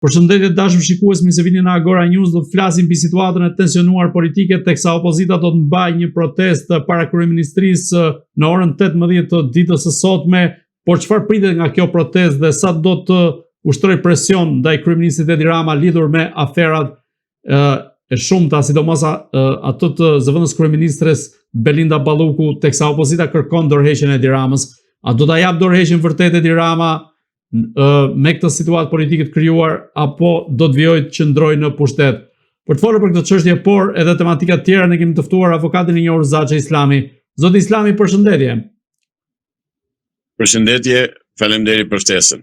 Përshëndetje dashur shikues, mirë se vini në Agora News. Do të flasim mbi situatën e tensionuar politike teksa opozita do të mbajë një protestë para kryeministrisë në orën 18 të ditës së sotme. Por çfarë pritet nga kjo protestë dhe sa do të ushtrojë presion ndaj kryeministit Edi Rama lidhur me aferat e shumta, sidomos ato të zëvendës kryeministres Belinda Balluku, teksa opozita kërkon dorëheqjen e Edi Ramës. A do ta jap dorëheqjen vërtet Edi Rama me këtë situatë politike të krijuar, apo do të vijojë të qëndrojë në pushtet? Për të folur për këtë çështje, por edhe tematika të tjera, ne kemi të ftuar avokatin e njohur Zaçe Islami. Zoti Islami, përshëndetje. Përshëndetje, faleminderit për ftesën.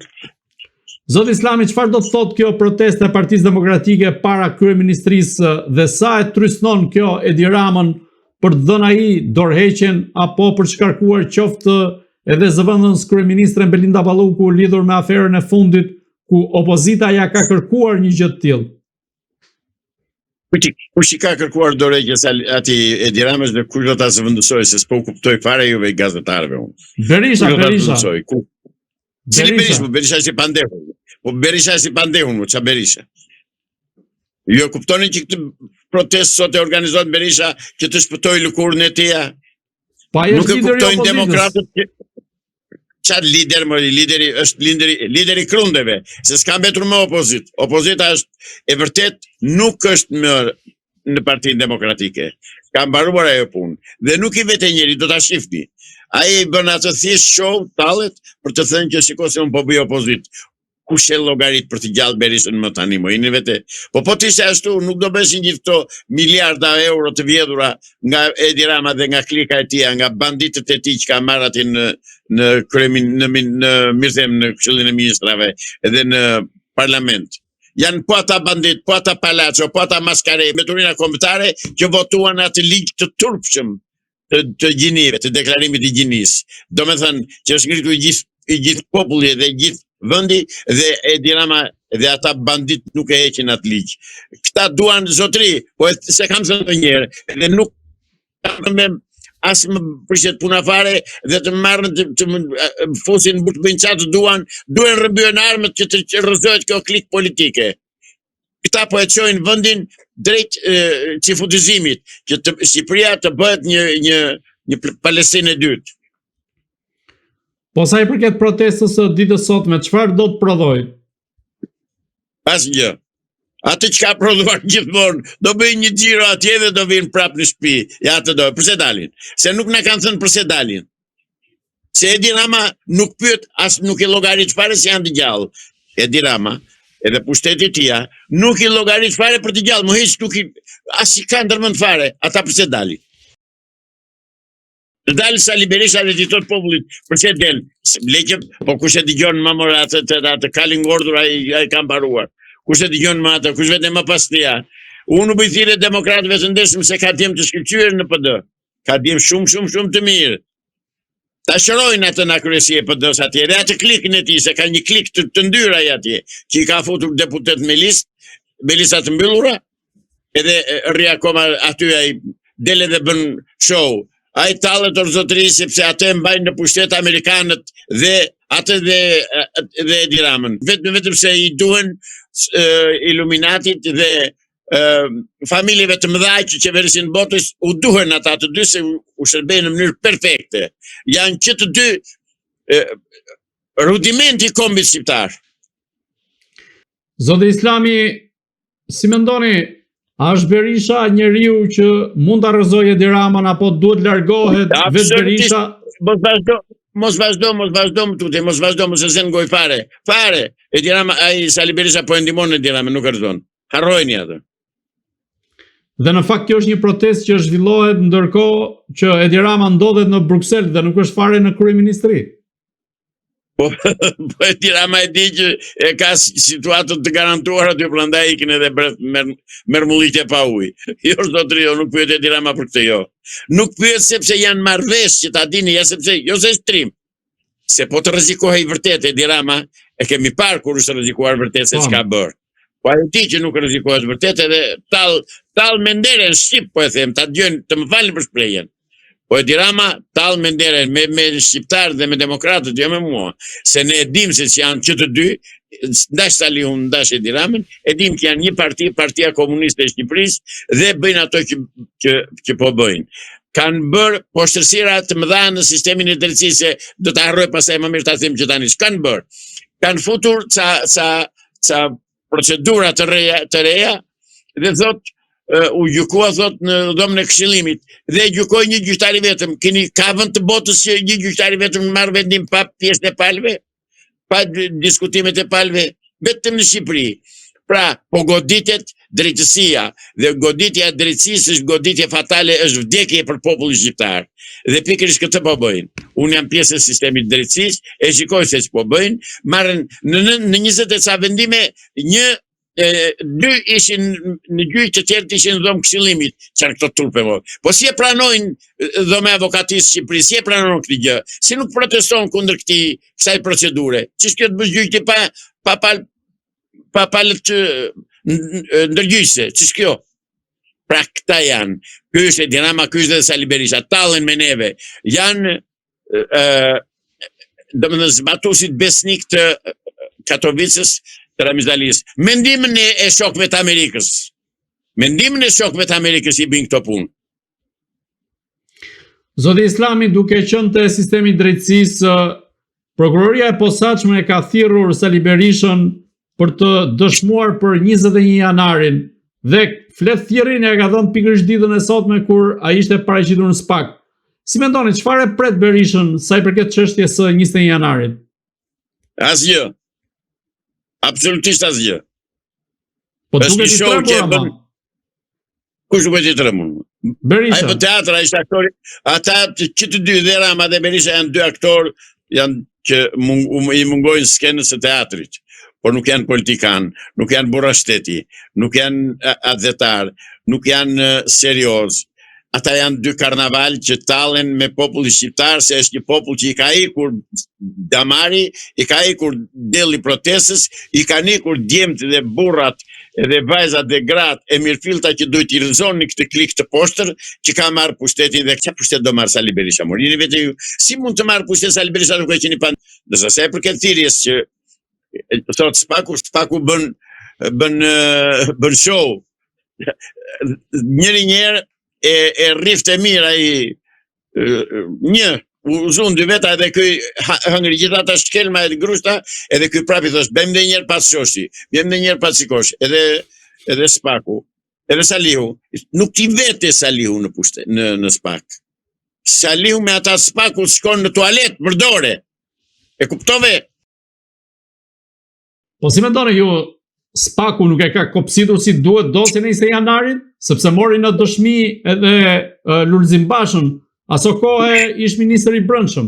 Zoti Islami, çfarë do të thotë kjo protestë e Partisë Demokratike para kryeministrisë dhe sa e trysnon kjo Edi Ramën për të dhënë ai dorëheqjen apo për të shkarkuar qoftë edhe zëvendës kryeministren Belinda Balluku lidhur me aferën e fundit ku opozita ja ka kërkuar një gjë të tillë? Kush i ka kërkuar dorëheqjes atij Edi Ramës dhe kush do ta zëvendësojë, se s'po kuptoj fare juve gazetarëve unë. Berisha. Berisha si pandehun. Po Berisha si pandehun, ç'a Berisha. Jo kuptoni që këtë protestë sot e organizohet Berisha që të shpëtojë lëkurën e tij. Nuk e kuptojnë demokratët që çfarë lider më, lideri është lideri krundeve, se s'ka mbetur më opozit. Opozita është e vërtet nuk është më në Partinë Demokratike. Ka mbaruar ajo punë dhe nuk i vete njëri, do ta shifni. Ai bën atë thjesht show tallet për të thënë që shikoj se un po bëj opozit. Kush e llogarit për të gjallë Berishën më tani më jeni vete. Po të ishte ashtu, nuk do beshin gjithë këto miliarda euro të vjedhura nga Edi Rama dhe nga klika e tij, nga banditët e tij që ka marrë aty në Këshillin e Ministrave edhe në parlament. Janë po ata bandit, po ata palaco, po ata maskare, me turina kombëtare që votuan atë ligj të turpshëm të gjinive, të deklarimit i gjinis. Do me thënë që është ngritur i gjithë populli dhe gjithë vendi dhe Edi Rama dhe ata bandit nuk e heqin atë ligj. Këta duan zotri, po se kam thënë ndonjëherë, dhe nuk as më prishet puna fare dhe të marrën të fusin but bëjnë çfarë duan rrëbyen armët që të rrëzohet kjo klik politike. Këta po e çojnë vendin drejt çifutizimit, që Shqipëria të bëhet një Palestinë e dytë. Po sa i përket protestës së ditës sotme, çfarë do të prodhoj? Asgjë. Atë që ka prodhuar gjithmonë, do bëjnë një xhiro atje dhe do vinë prapë në shtëpi. Ja atë do. Pse dalin? Se nuk na kanë thënë pse dalin. Se Edi Rama nuk pyet, as nuk i llogarit fare se janë të gjallë. Edi Rama edhe pushteti i tij nuk i llogarit fare për të gjallë, më hiç nuk i as i kanë ndërmend fare. Ata pse dalin? Dalë Sali Berisha dhe gjithot popullit, përse del, leqëm, po kush e dëgjon më mora atë kalin ngordur, ai ka mbaruar. Kush e dëgjon më atë, kush vete më pas tia. Unë bëj thirrje demokratëve të ndeshëm se ka djem të shkëlqyer në PD. Ka djem shumë të mirë. Ta shërojnë atë në kryesi e PD-s atje, dhe atë klikën e tij, se ka një klik të ndyr ai atje, që i ka futur deputet me lista të mbyllura, edhe rri akoma aty ai del dhe bën show. Ai tallet zotëri sepse atë mbajnë në pushtet amerikanët dhe atë dhe Edi Ramën. Vetëm se i duhen Iluminatit dhe familjeve të mëdha që qeverisin botës, u duhen ata të dy se u shërbejnë në mënyrë perfekte. Janë që të dy rudimenti i kombit shqiptar. Zoti Islami, si mendoni, a është Berisha njeriu që mund ta rrëzojë Edi Ramën apo duhet largohet vetë Berisha? Mos vazhdo më se zën goj fare. Fare. Edi Rama, ai Sali Berisha po e ndihmon Edi Ramën, nuk rrëzon. Harrojeni atë. Dhe në fakt kjo është një protestë që zhvillohet ndërkohë që Edi Rama ndodhet në Bruksel dhe nuk është fare në kryeministri. Po Edi Rama e di që e ka situatën të garantuar aty, prandaj ikin edhe mermullitje pa ujë. Jo zotëri, nuk pyet Edi Rama për këtë, jo. Nuk pyet sepse janë marrëveshje, ta dini, ja sepse jo se shtrim. Se po të rrezikohej vërtet Edi Rama, e kemi parë kur është rrezikuar vërtet se çka bër. Po ai di që nuk rrezikohet vërtet, edhe tall menderen shqip, po e them, ta dëgjojnë, të më falni për shprehjen. Po Edi Rama tall menderen me shqiptarë dhe me demokratët, jo me mua, se ne e dim se janë që të dy ndash Salihu, ndash Edi Ramën, e dim që janë një parti, Partia Komuniste e Shqipërisë dhe bëjnë ato që po bëjnë. Kanë bërë poshtërsira të mëdha në sistemin e drejtësisë, do ta harroj pastaj më mirë ta them që tani ç'kanë bërë. Kanë futur ca procedura të reja dhe thot u gjykua thot në dhomën e Këshillimit dhe gjykoi një gjyqtar i vetëm. Ka vend të botës që një gjyqtar i vetëm marr vendim pa pjesën e palëve, pa diskutimet e palëve, vetëm në Shqipëri. Pra, po goditet drejtësia dhe goditja e drejtësisë është goditje fatale, është vdekje për popullin shqiptar. Dhe pikërisht këtë po bëjnë. Unë jam pjesë e sistemit drejtësisë, e shikoj se ç'po bëjnë, marrin në 20 e ca vendime, dy ishin në gjyq, të tjerët ishin në dhomë Këshillimit, çan këto trupe mo. Po si e pranojnë dhomë avokatisë Shqipërisë, si e pranojnë këtë gjë? Si nuk proteston kundër kësaj procedure? Ç'është kjo të bësh gjyqi pa palët ndërgjyqëse? Ç'është kjo? Pra këta janë. Ky është Edi Rama, ky është edhe Sali Berisha, tallen me neve. Janë domethënë zbatuesit besnik të Katovicës, të Ramizalis. Mendimin e shokëve të Amerikës. Mendimin e shokëve të Amerikës i bëjnë këto punë. Zoti Islami, duke qenë te sistemi i drejtësisë, prokuroria e posaçme e ka thirrur Sali Berishën për të dëshmuar për 21 janarin dhe flet thirrjen e ka dhënë pikërisht ditën e sotme kur ai ishte paraqitur në SPAK. Si mendoni, çfarë pret Berishën sa i përket çështjes së 21 janarit? Asgjë. Absolutisht asgjë. Po duket i trembur. Kush duket i trembur? Berisha. Ai po teatra ishte aktori. Ata që të dy dhe Rama dhe Berisha janë dy aktorë që i mungojnë skenës së teatrit. Por nuk janë politikan, nuk janë burra shteti, nuk janë adhetar, nuk janë serioz. Ata janë dy karnaval që tallen me popullin shqiptar, se është një popull që i ka ikur damari, i ka ikur delli protestës, i kanë ikur djemt dhe burrat dhe vajzat dhe gratë e mirëfillta që duhet i rëzonin këtë klik të poshtër, që ka marrë pushtetin dhe çfarë pustet do marrë Sali Berisha. Morini vetë ju, si mund të marrë pushtet Sali Berisha duke qenë pan. Nëse sa e përket thirrjes që thot Spaku bën show. Njëherë e rrift e mirë ai u zon dy veta edhe ky hëngri gjithë ata shkelma e grushta, edhe ky prapi thosh bëjmë edhe një herë pas shoshi, bëjmë edhe një herë pas shikosh, edhe Spaku, edhe Salihu, nuk ti vete Salihu në pushtet në SPAK. Salihu me ata Spaku shkon në tualet mërdore. E kuptove? Po si mendoni ju, SPAK-u nuk e ka kopsitur si duhet dosjen e 20 janarit, sepse mori në dëshmi edhe Lulzim Bashën, aso kohë ish ministër i brendshëm.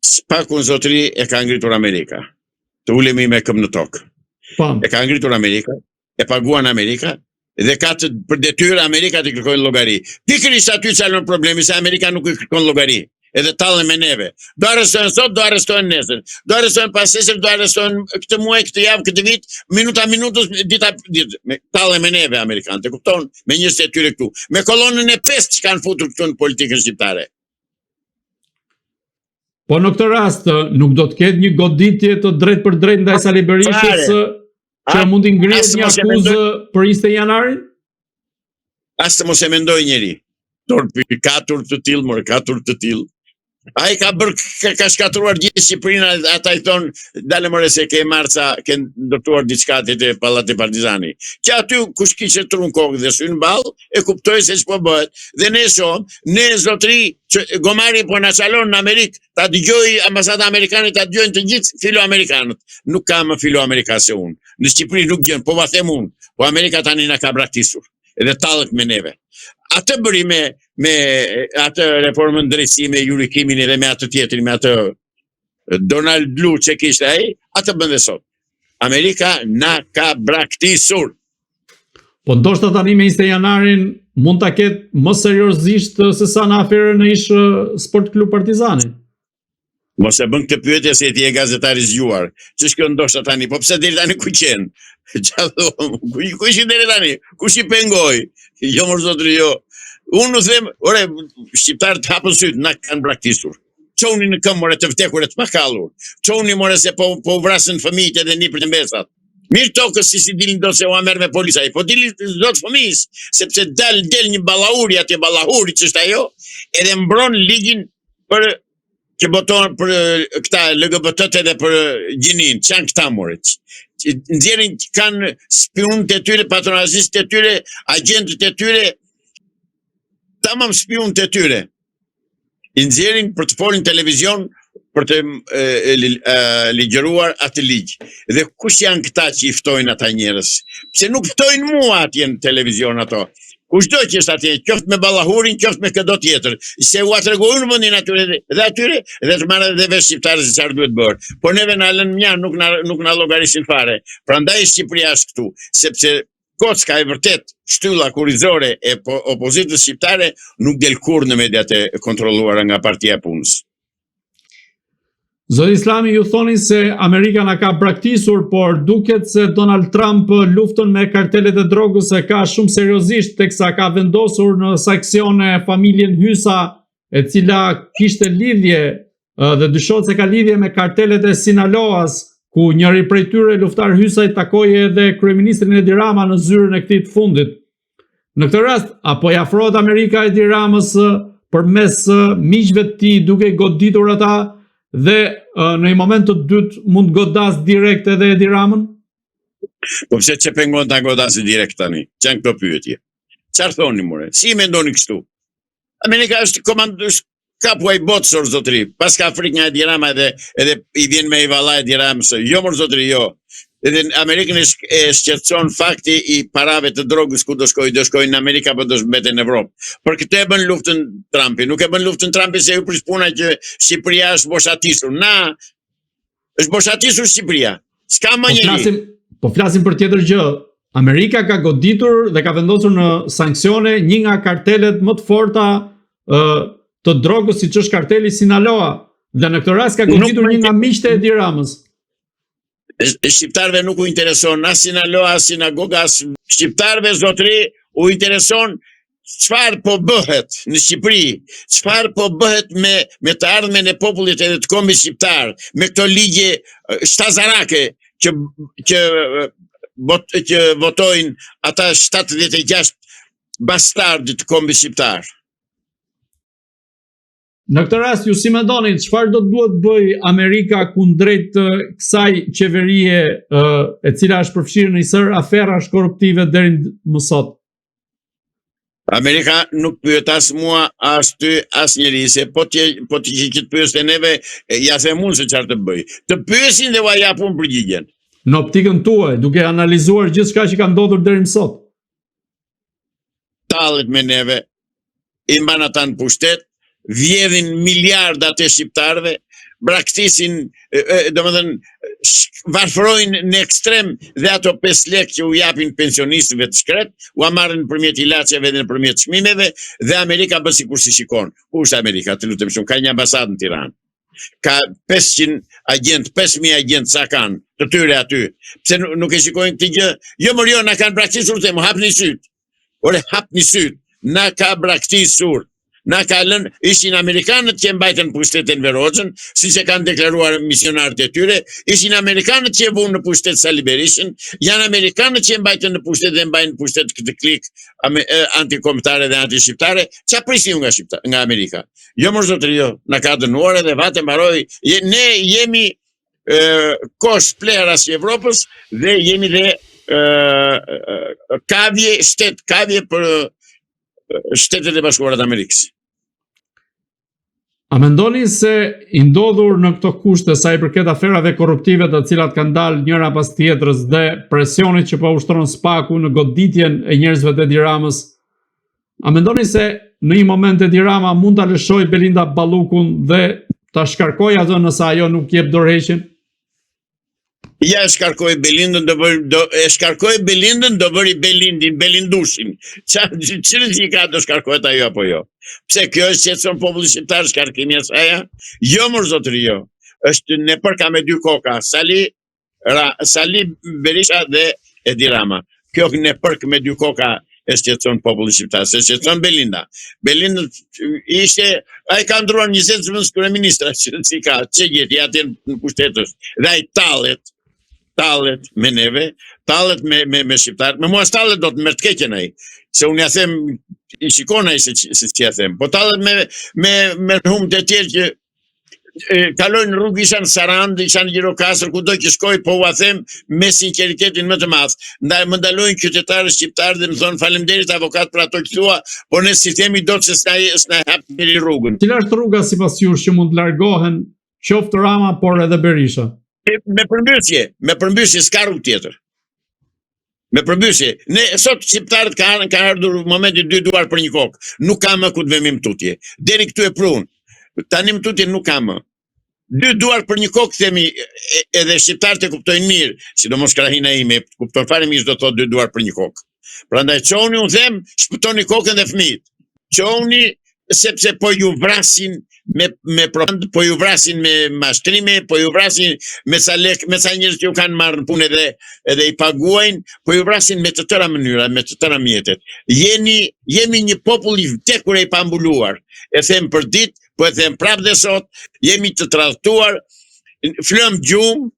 SPAK-u në zotëri e ka ngritur Amerika. Të ulemi me këmbë në tokë. E ka ngritur Amerika, e paguan Amerika, dhe ka për detyrë Amerika të kërkojnë llogari. Pikërisht aty çalon problemi se Amerika nuk i kërkon llogari. Edhe tallen me neve. Do arrestojnë sot, do arrestojnë nesër. Do arrestojnë pas nesër, do arrestojnë këtë muaj, këtë javë, këtë vit, minuta minutës, dita ditë. Tallen me neve amerikanët, e kupton? Me njerëz të tyre këtu. Me kolonën e 5 që kanë futur këtu në politikën shqiptare. Po në këtë rast nuk do të ketë një goditje të drejtë për drejtë ndaj Sali Berishës që mund të ngrihet një akuzë për 20 janarin? As të mos e mendoj njeri. Torpi 4 të tillë, 4 të tillë. Ai ka shkatruar gjithë Shqipërinë, ata i thonë, dale more se ke marca, ke ndërtuar diçka te Pallati Partizani. Që aty kush kishte trun kokë dhe sy në ball, e kuptoi se ç'po bëhet. Dhe ne shohim, ne zotëri që Gomari po na çalon në Amerikë, ta dëgjoj ambasada amerikane, ta dëgjojnë të gjithë filoamerikanët. Nuk ka më filoamerika se unë. Në Shqipëri nuk gjën, po va them unë. Po Amerika tani na ka braktisur. Edhe tallet me neve. Atë bëri me atë reformën drejtësi, me jurikimin edhe me atë tjetrin, me atë Donald Blue që kishte ai, atë bën dhe sot. Amerika na ka braktisur. Po ndoshta tani me 20 janarin mund ta ketë më seriozisht se sa në aferën e ish Sport Klub Partizani. Mos e bën këtë pyetje se ti je gazetar i zgjuar. Ç'është kjo ndoshta tani? Po pse deri tani ku qen? Ku ishi deri tani? Kush i pengoi? Jo më zotëri jo. Unë nuk them, ore, shqiptarët hapën syt, na kanë braktisur. Çoni në këmbë more të vdekur e të pakallur. Çoni more se po vrasën fëmijët edhe nipërt e mbesat. Mirë tokës si dilin do se u amer me policaj, po dilin do të fëmijës, sepse del një ballahuri atje, ballahuri që është ajo, edhe mbron ligjin për që boton për këta LGBT edhe për gjinin, që janë këta more. Nxjerrin kanë spionët e tyre, patronazistët e tyre, agentët e tyre, tamam spionët e tyre. I nxjerrin për të folën televizion për të ligjëruar atë ligj. Dhe kush janë këta që i ftojnë ata njerëz? Pse nuk ftojnë mua atje në televizion ato? Kushdo që është atje, qoftë me ballahurin, qoftë me këdo tjetër. Se u tregojnë vendin atyre dhe atyre dhe të marrë dhe vesh shqiptarë se çfarë duhet bërë. Po neve na lënë mja, nuk na llogarisin fare. Prandaj Shqipëria është këtu, sepse kocka e vërtet, shtylla kurrizore e opozitës shqiptare nuk del kurrë në mediat e kontrolluara nga Partia e Punës. Zoti Islami, ju thoni se Amerika na ka braktisur, por duket se Donald Trump luftën me kartelet e drogës e ka shumë seriozisht, teksa ka vendosur në saksione familjen Hysa, e cila kishte lidhje dhe dyshohet se ka lidhje me kartelet e Sinaloas, ku njëri prej tyre, luftar Hysa, i takoi edhe kryeministrin Edi Rama në zyrën e këtij të fundit. Në këtë rast, apo i afrohet Amerika Edi Ramës përmes miqve të tij duke goditur ata, dhe në një moment të dytë mund godas direkt edhe Edi Ramën? Po pse që pengon ta godasi direkt tani? Çan këto pyetje. Çfarë thoni more? Si mendoni kështu? Amerika është kapuaj botësor zotëri. Pas ka frikë nga Edi Rama edhe i vjen me i vallaj Edi Ramës. Jo mor zotëri, jo. Edhe Amerikën e shqetëson fakti i parave të drogës ku do shkojnë në Amerika apo do shmbeten në Evropë. Për këtë e bën luftën Trumpi. Nuk e bën luftën Trumpi se ju prish puna që Shqipëria është boshatisur. Është boshatisur Shqipëria. S'ka më njëri. Po flasim për tjetër gjë. Amerika ka goditur dhe ka vendosur në sanksione një nga kartelet më të forta të drogës, siç është karteli Sinaloa. Dhe në këtë rast ka goditur një nga miqtë e Edi Ramës. Shqiptarëve nuk u intereson as Sinaloa, as sinagoga, as shqiptarëve zotëri u intereson çfarë po bëhet në Shqipëri, çfarë po bëhet me të ardhmen e popullit edhe të kombit shqiptar, me këto ligje shtazarake që votojnë ata 76 bastardë të kombit shqiptar. Në këtë rast, ju si mendoni, çfarë do të duhet bëj Amerika kundrejt kësaj qeverie e cila është përfshirë në një sër aferash korruptive deri më sot? Amerika nuk pyet as mua, as ty, as njeri, se po ti që të pyes te neve, ja them unë se çfarë të bëj. Të pyesin dhe ua japun përgjigjen. Në optikën tuaj, duke analizuar gjithçka që ka ndodhur deri më sot. Tallet me neve, i mban ata në pushtet, vjedhin miliardat e shqiptarëve, braktisin, varfërojnë në ekstrem dhe ato 5 lekë që u japin pensionistëve të shkret, u marrin nëpërmjet ilaçeve dhe nëpërmjet çmimeve, dhe Amerika bën sikur si shikon. Ku është Amerika? Të lutem shumë, ka një ambasadë në Tiranë. Ka 500 agent, 5000 agent sa kanë, të tyre aty. Pse nuk e shikojnë këtë gjë? Jo, mor, jo, na kanë braktisur të më hapni syt. Ore, hapni syt. Na ka braktisur. Na ka lënë, ishin Amerikanët që mbajtën pushtetin Verozën, siç e kanë deklaruar misionarët e tyre, ishin Amerikanët që e vunë në pushtet Sali Berishën, janë Amerikanët që e mbajtën në pushtet dhe mbajnë në pushtet këtë klik antikombëtare dhe antishqiptare. Ç'a prisim nga Amerika? Jo mor zotëri, jo, na ka dënuar edhe vate mbaroi. Ne jemi kosh pleras i Evropës dhe jemi dhe kavje për Shtetet e Bashkuara të Amerikës. A mendoni se i ndodhur në këto kushte sa i përket aferave korruptive të cilat kanë dalë njëra pas tjetrës dhe presionit që po ushtron SPAK-u në goditjen e njerëzve të Edi Ramës, a mendoni se në një moment Edi Rama mund ta lëshojë Belinda Ballukun dhe ta shkarkojë atë nëse ajo nuk jep dorëheqjen? Ja, shkarkoj Belindën, do bëri Belindin, Belindushin. Çfarë që ka do shkarkohet ajo apo jo? Pse kjo është qetëson populli shqiptar shkarkimi i saj? Jo, mor zotëri, jo. Është në përka me 2 koka, Sali Berisha dhe Edi Rama. Kjo në përk me 2 koka e shqetëson populli shqiptar, se shqetëson Belinda. Belinda ai ka ndruar 20 zëvendës kryeministra, si ka, që gjeti aty në pushtetës. Dhe ai tallet me neve, tallet me shqiptarët. Me mua tallet do të merr të keqen ai, se unë ja them, i shikon ai se ja them. Po tallet me humët e tjerë që kalojnë rrugë, isha në Sarand, isha në Gjirokastër, kudo që shkoj, po ua them me sinqeritetin më të madh. Ndaj më ndalojnë qytetarë shqiptarë dhe më thonë faleminderit avokat për ato që thua, po ne si themi do të s'na hap deri rrugën. Cila është rruga sipas jush që mund të largohen qoftë Rama por edhe Berisha? Me përmbysje s'ka rrugë tjetër. Me përmbysje. Ne sot shqiptarët ka ardhur momenti 2 duar për 1 kokë. Nuk ka më ku të vemi mtutje. Deri këtu e prun. Tani mtutje nuk ka më. 2 duar për 1 kokë themi, edhe shqiptarët e kuptojnë mirë, sidomos krahina ime, kupton fare mirë do thotë 2 duar për 1 kokë. Prandaj çoni unë them, shpëtoni kokën dhe fëmijët. Çoni sepse po ju vrasin me propagandë, po ju vrasin me mashtrime, po ju vrasin me sa njerëz që ju kanë marrë në punë edhe i paguajnë, po ju vrasin me të tëra mënyra, me të tëra mjetet. Jemi një popull i vdekur e i pambuluar. E them për ditë, po e them prapë dhe sot, jemi të tradhtuar, flëm gjumë,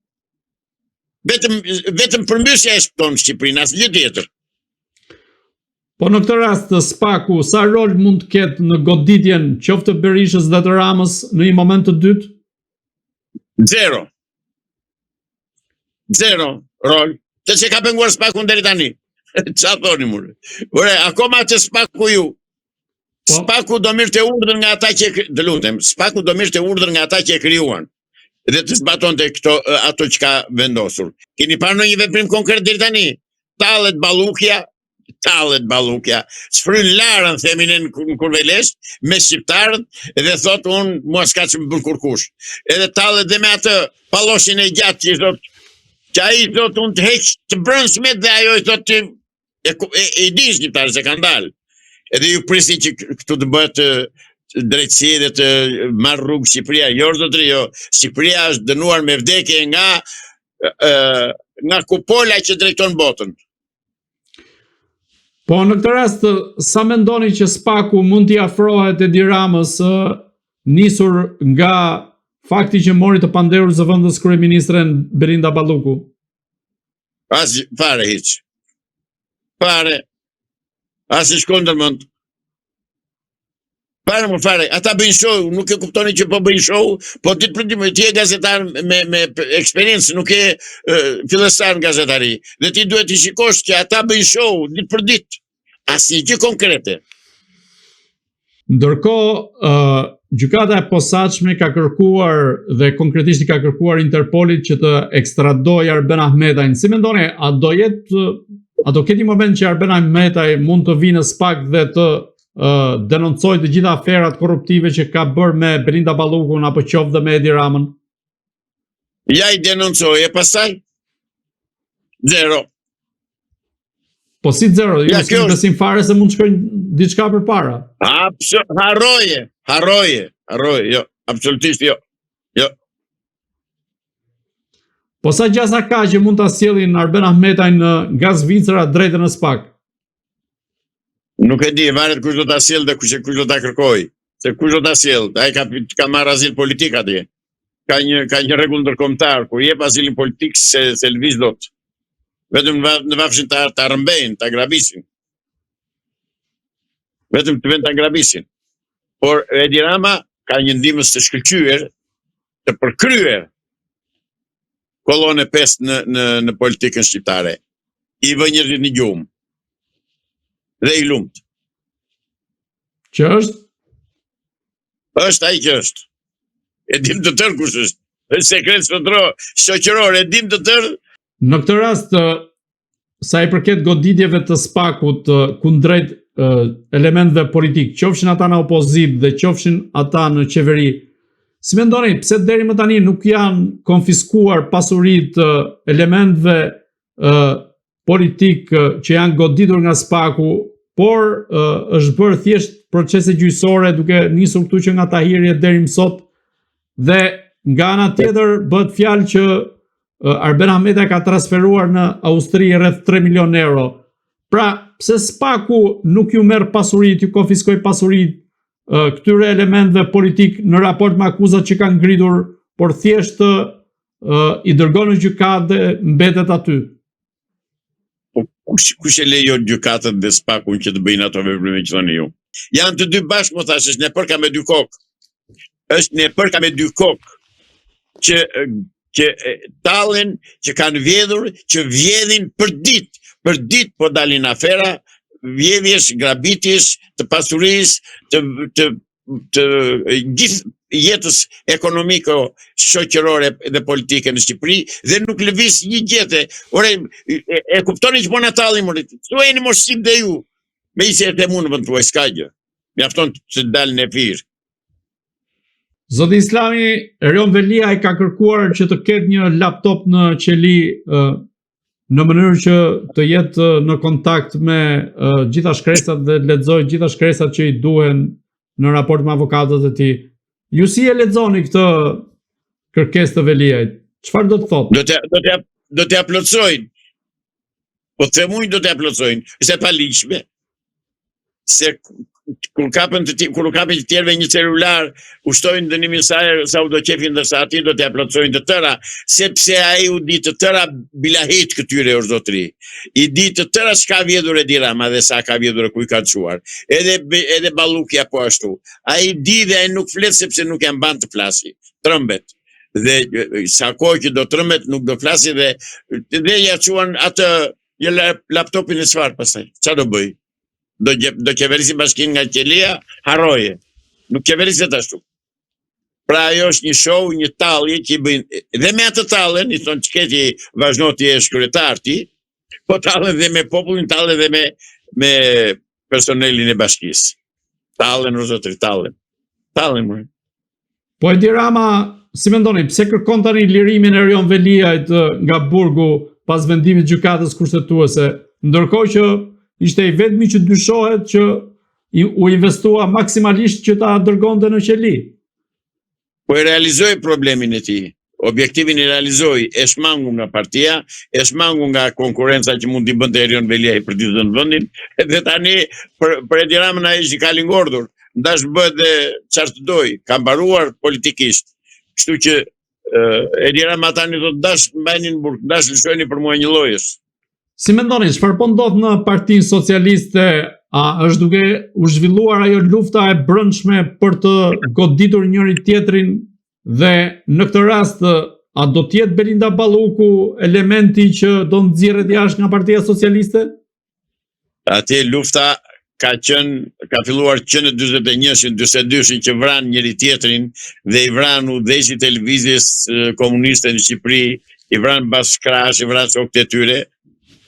vetëm përmbysja e shpëton Shqipërinë, asgjë tjetër. Po në këtë rast, SPAK-u, sa rol mund të ketë në goditjen qoftë të Berishës dhe të Ramës në një moment të dytë? Zero rol. Të që ka penguar SPAK-un deri tani. Qa thoni mure? Ore, akoma që SPAK-u ju. SPAK-u do mirë të urdhër nga ata që SPAK-u do mirë të urdhër nga ata që e krijuan. Dhe të zbaton të ato që ka vendosur. Keni parë në një veprim konkret deri tani? Tallet Ballukja, shfryn larën themin në Kurvelesh me shqiptarët dhe thot unë mua s'ka që më bën kurkush. Edhe tallet dhe me atë palloshin e gjatë që ai thot unë të heq të brëndshmet dhe ajo i thot i di shqiptarët se kanë dalë. Edhe ju prisi që këtu të bëhet drejtësi dhe të marrë rrugë Shqipëria. Jo zotëri, jo. Shqipëria është dënuar me vdekje nga kupola që drejton botën. Po në këtë rast, sa mendoni që SPAK-u mund t'i afrohet Edi Ramës, nisur nga fakti që mori të panderur zëvendës kryeministren Belinda Balluku? Fare hiç. Fare. As i shkon ndërmend. Fare. Ata bëjnë show, nuk e kuptoni që po bëjnë show, po ti je gazetar me eksperiencë, nuk je fillestar në gazetari. Dhe ti duhet të shikosh që ata bëjnë show ditë për ditë. Asnjë gjë konkrete. Ndërkohë, gjykata e posaçme ka kërkuar dhe konkretisht i ka kërkuar Interpolit që të ekstradojë Arben Ahmetajn. Si mendoni, a do ketë një moment që Arben Ahmetaj mund të vinë në SPAK dhe të denoncoj të gjitha aferat korruptive që ka bërë me Belinda Ballukun apo qoftë dhe me Edi Ramën? Ja i denoncoj e pastaj zero. Po si zero? Jo s'ke besim fare se mund të shkojnë diçka përpara. Harroje, jo, absolutisht jo. Po sa gjasa ka që mund ta sjellin Arben Ahmetajn nga Zvicra drejt në SPAK? Nuk e di, varet kush do ta sjell dhe kush do ta kërkoj. Se kush do ta sjell, ai ka marrë azil politik atje. Ka një rregull ndërkombëtar, kur jep azilin politik se lviz dot. Vetëm në vafshin ta rëmbejnë, ta grabisin. Vetëm të vend ta grabisin. Por Edi Rama ka një ndihmës të shkëlqyer, të përkryer kolonën e 5 në politikën shqiptare. I vë njerëzit në gjumë. Dhe i lumt. Që është? Është ai që është. E dim të tërë kush është. Është sekret shoqëror, e dim të tërë. Në këtë rast, sa i përket goditjeve të SPAK-ut kundrejt elementëve politik, qofshin ata në opozit dhe qofshin ata në qeveri, si mendoni, pse deri më tani nuk janë konfiskuar pasuritë elementëve politik që janë goditur nga SPAK-u, por është bërë thjesht procese gjyqësore duke nisur këtu që nga Tahiri deri më sot, dhe nga ana tjetër bëhet fjalë që Arben Ahmetaj ka transferuar në Austri rreth 3 milion euro. Pra, pse SPAK-u nuk ju merr pasuritë, ju konfiskoi pasuritë këtyre elementëve politik në raport me akuzat që kanë ngritur, por thjesht i dërgon në gjykatë dhe mbetet aty. Kush e lejon gjykatën dhe SPAK-un që të bëjnë ato veprime që thoni ju? Janë të dy bashkë, më thash, është ne përka me dy kokë. Është ne përka me dy kokë që tallen, që kanë vjedhur, që vjedhin për ditë po dalin afera, vjedhjes, grabitjes, të pasurisë, të gjithë jetës ekonomiko, shoqërore dhe politike në Shqipëri, dhe nuk lëviz një gjete. Ore, e kuptoni që po na tallin, thuajeni mos shqip dhe ju. Me ishe e mundë më të thuaj, s'ka gjë. Mjafton të dalin e firë. Zoti Islami, Erion Velia i ka kërkuar që të ketë një laptop në qeli në mënyrë që të jetë në kontakt me gjitha shkresat dhe lexoj gjitha shkresat që i duhen në raport me avokatët e tij. Ju si e lexoni këtë kërkesë të Veliajt? Çfarë do të thotë? Do t'ja plotsojnë. Po të themuj do t'ja plotsojnë. Është e paligjshme. Se kur kapën të tjerëve një celular, ushtojnë dënimin sa u do qefin ndërsa ati do t'ja plotsojnë të tëra, sepse ai u di të tëra bilahit këtyre o zotëri. I di të tëra s'ka vjedhur Edi Rama dhe sa ka vjedhur e kuj ka çuar. Edhe Ballukja po ashtu. Ai di dhe ai nuk flet sepse nuk janë ban të flasi. Trëmbet. Dhe sa kohë që do trëmbet nuk do flasi dhe ja quan atë laptopin e çfarë pastaj. Ç'a do bëj? Do qeverisin bashkin nga qelia, harroje. Nuk qeveriset ashtu. Pra ajo është një show, një tallje që i bëjnë, dhe me atë tallen, i thonë që ti vazhdo ti e shkryetar ti, po tallen dhe me popullin, tallen dhe me personelin e bashkisë. Tallen, o zotëri, tallen. Tallen, më. Po Edi Rama, si mendoni, pse kërkon tani lirimin e Erion Veliajt nga burgu pas vendimit gjykatës kushtetuese, ndërkohë që ishte i vetmi që dyshohet që u investua maksimalisht që ta dërgonte në qeli. Po e realizoi problemin e tij. Objektivin e realizoi, e shmangu nga partia, e shmangu nga konkurenca që mund t'i bënte Erion Veliaj për të dhënë vendin, dhe tani për Edi Ramën ai që ka lingordur, ndash bëhet dhe çfarë të doj, ka mbaruar politikisht. Kështu që Edi Rama tani do të dash mbajnin burg, dash lëshojeni për mua një llojesh. Si mendoni, çfarë po ndodh në Partinë Socialiste? A është duke u zhvilluar ajo lufta e brendshme për të goditur njëri tjetrin dhe në këtë rast a do të jetë Belinda Balluku elementi që do nxjerret jashtë nga Partia Socialiste? Atë lufta ka filluar që në 41-shin, 42-shin që vran njëri tjetrin dhe i vran udhëheqësit e lëvizjes komuniste në Shqipëri, i vran bashkrash, i vran shokët e tyre.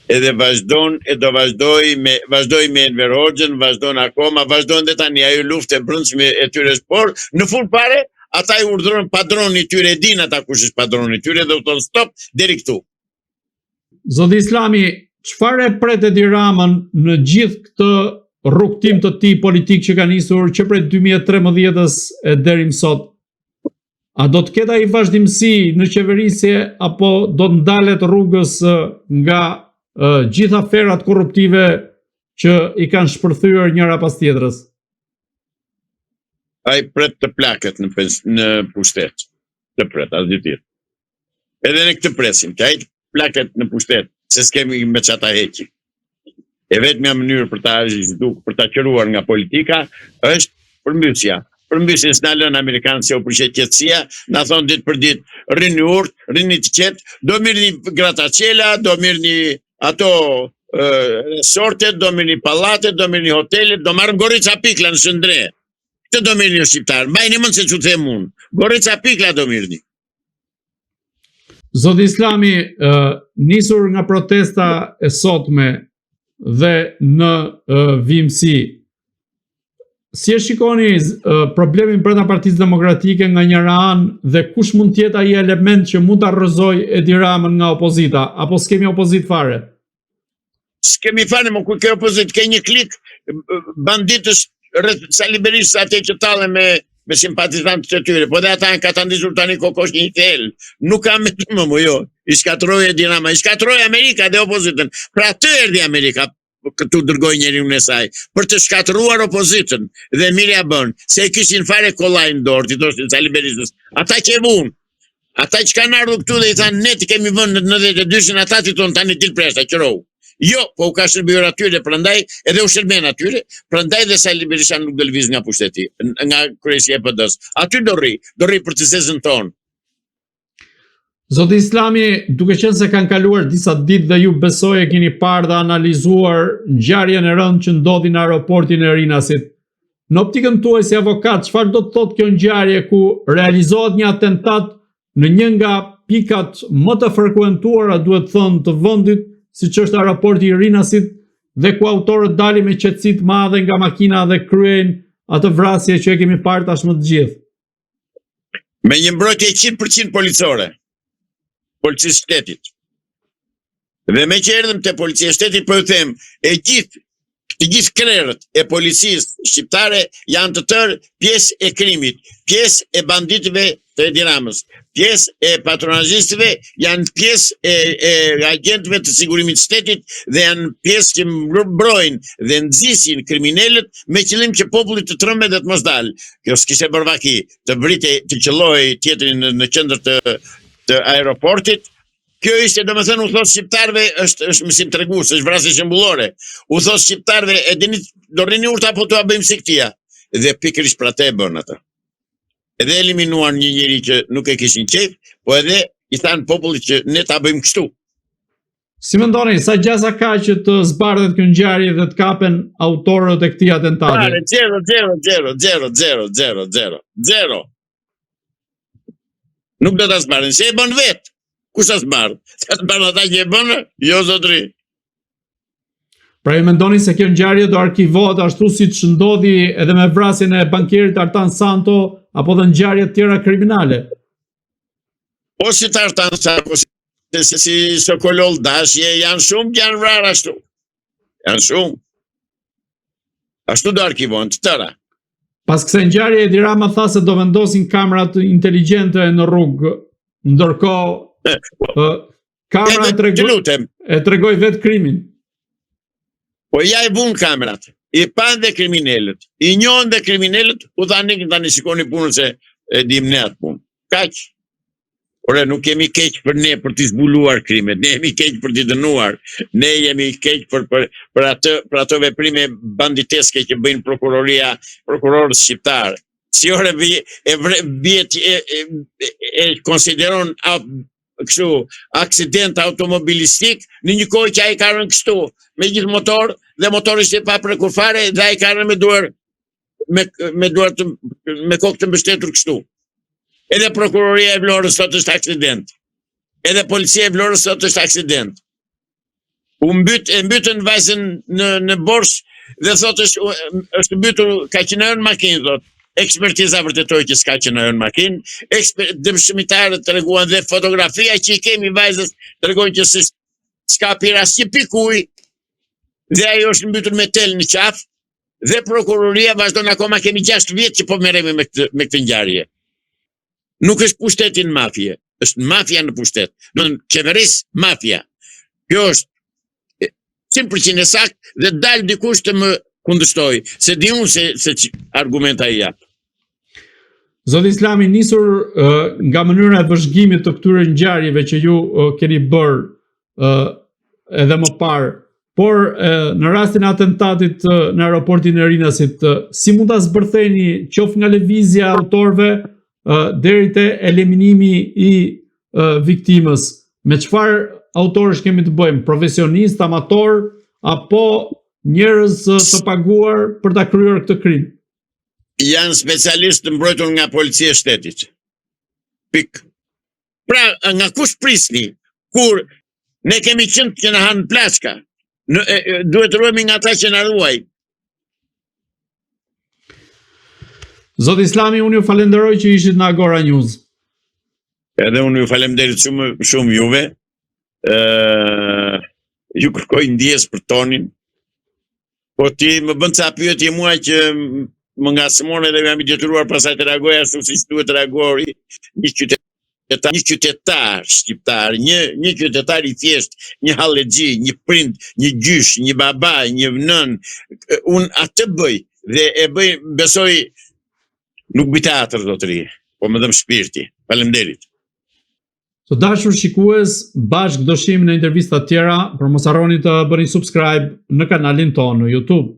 Edhe vazhdon e do vazhdoj me Enver Hoxhën, vazhdon akoma, vazhdon dhe tani ajo luftë e brendshme e tyre, por në fund fare ata i urdhëron padroni i tyre, din ata kush është padroni i tyre dhe u thon stop deri këtu. Zoti Islami, çfarë e pret Edi Ramën në gjithë këtë rrugtim të tij politik që ka nisur që prej 2013-s e deri më sot? A do të ketë ai vazhdimsi në qeverisje apo do të ndalet rrugës nga gjitha aferat korruptive që i kanë shpërthyer njëra pas tjetrës? Ai pret të plaket në pushtet. Të pret, asgjë tjetër. Edhe ne këtë presim, që ai plaket në pushtet, se s'kemi me çata heqi. E vetmja mënyrë për ta qëruar nga politika është përmbysja. Përmbysjen s'na lën amerikanë se u prishet qetësia, na thon ditë për ditë, rrini urt, rrini të qetë, do mirni gratacela, do mirni ato resortet, do mirni pallatet, do mirni hotelet, do marrëm Gorica Pikla në Shëndre. Këtë do mirni shqiptar, mbajni mend se çu them unë. Gorica Pikla do mirni. Zoti Islami, nisur nga protesta e sotme dhe në vimësi, si e shikoni problemin brenda Partisë Demokratike nga njëra anë dhe kush mund të jetë ai element që mund ta rrëzojë Edi Ramën nga opozita, apo s'kemi opozit fare? S'kemi fare, më kur ke opozit, ke një klik banditës Sali Berisha atë që tallen me simpatizantët e tyre, po dhe ata ka ta ndizur tani kokosh një tel. Nuk ka me të më jo. I shkatroi Edi Rama, i shkatroi Amerika dhe opozitën. Pra të erdhi Amerika. këtu dërgoj njeriun e saj, për të shkatëruar opozitën, dhe mirja bën, se e kishin fare kollajnë dorë, ti thoshin Sali Berishës, ata që e vunë, ata që kanë ardhur këtu dhe i thanë, ne ti kemi vënë në 92-shin, ata ti tonë tani til presta, qërohu. Jo, po u ka shërbyer atyre, prandaj edhe u shërben atyre, prandaj dhe Sali Berisha nuk do lëviz nga pushteti, nga kryesia e PD-s. Aty do rri për të zezën tonë. Zoti Islami, duke qenë se kanë kaluar disa ditë dhe ju besoj e keni parë dhe analizuar ngjarjen e rëndë që ndodhi në aeroportin e Rinasit. Në optikën tuaj si avokat, çfarë do të thotë kjo ngjarje ku realizohet një atentat në një nga pikat më të frekuentuara, duhet thënë, të vendit, siç është aeroporti i Rinasit, dhe ku autorët dalin me qetësi të madhe nga makina dhe kryejnë atë vrasje që e kemi parë tashmë të gjithë. Me një mbrojtje 100% policore. Policisë shtetit. Dhe me që erdhëm të policia shtetit, po ju them, të gjithë krerët e policisë shqiptare janë të tërë pjesë e krimit, pjesë e banditëve të Edi Ramës, pjesë e patronazistëve, janë pjesë e agentëve të sigurimit shtetit dhe janë pjesë që mbrojnë dhe nxisin kriminalët me qëllim që populli të trembe dhe të mos dalë. Kjo s'kishte bërë vaki, të brite të qelloj tjetrin në qendër të aeroportit. Kjo ishte, domethënë, u thos shqiptarëve, është mësim tregues, është vrasje shembullore. U thos shqiptarëve, e dini, do rrini urta apo t'ua bëjmë si këtia. Dhe pikërisht për atë e bën ata. Edhe eliminuan një njeri që nuk e kishin qejf, po edhe i thanë popullit që ne ta bëjmë kështu. Si mendoni, sa gjasa ka që të zbardhet kjo ngjarje dhe të kapen autorët e këtij atentati? 0. Nuk do ta zbardhin, se e bën vetë. Kush ta zbardh? Ta zbardh ata që e bën? Jo, zotri. Pra ju mendoni se kjo ngjarje do arkivohet ashtu siç ndodhi edhe me vrasjen e bankierit Artan Santo apo dhe ngjarje të tjera kriminale? Po si të Artan Santo, si Sokolol Dashje, janë shumë që janë vrarë ashtu. Janë shumë. Ashtu do arkivohen të tëra. Pas kësaj ngjarje, Edi Rama tha se do vendosin kamerat inteligjente në rrugë, ndërkohë kamera e tregoi vetë krimin. Po ja i vun kamerat, i pan dhe kriminelët, i njohën dhe kriminelët, u tani shikoni punën se e dim ne atë punë. Kaq. Ore, nuk jemi keq për ne për t'i zbuluar krimet, ne jemi keq për t'i dënuar, ne jemi keq për ato veprime banditeske që bëjnë prokurorët shqiptar. Si ore e konsideron kështu aksident automobilistik në një kohë që ai ka rënë kështu, me gjithë motor dhe motori ishte pa prekur fare dhe ai ka rënë me kokë të mbështetur kështu. Edhe prokuroria e Vlorës sot është aksident. Edhe policia e Vlorës sot është aksident. U mbytën vajzën në borsë dhe thot është mbytur, ka qenë në makinë, thot. Ekspertiza vërtetoi që s'ka qenë në makinë. Dëshmitarët treguan dhe fotografia që i kemi vajzës tregojnë që s'ka pirë asnjë pikë ujë. Dhe ajo është mbytur me tel në qafë. Dhe prokuroria vazhdon akoma, kemi 6 vjet që po merremi me këtë ngjarje. Nuk është pushteti në mafje, është mafja në pushtet. Në qeveris, mafja. Kjo është 100% e sakt dhe dalë dikush të më kundërshtoj, se di unë se argumenta i japë. Zoti Islami, nisur nga mënyra e vëzhgimit të këtyre ngjarjeve që ju keni bërë edhe më parë, por në rastin e atentatit në aeroportin e Rinasit, si mund ta zbërtheni qoftë nga lëvizja e autorëve deri te eliminimi i viktimës? Me çfarë autorësh kemi të bëjmë? Profesionist, amator apo njerëz të paguar për ta kryer këtë krim? Janë specialistë mbrojtur nga policia e shtetit. Pik. Pra, nga kush prisni? Kur ne kemi qenë që na hanë plaçka. Duhet të ruhemi nga ata që na ruajnë. Zoti Islami, unë ju falenderoj që ishit në Agora News. Edhe unë ju falenderit shumë juve. Ju kërkoj ndjes për tonin. Po ti më bën ca pyetje mua që më ngacmon edhe jam i detyruar pastaj të reagoj ashtu siç duhet të reagoj një qytet një qytetar shqiptar, një qytetar i thjesht, një hallexhi, një prind, një gjysh, një baba, një nën, unë atë bëj dhe e bëj, besoj, nuk bëj teatr zotëri, po më dhëm shpirti. Faleminderit. Të dashur shikues, bashkë do shihemi në intervista tjera, por mos harroni të bëni subscribe në kanalin tonë në YouTube.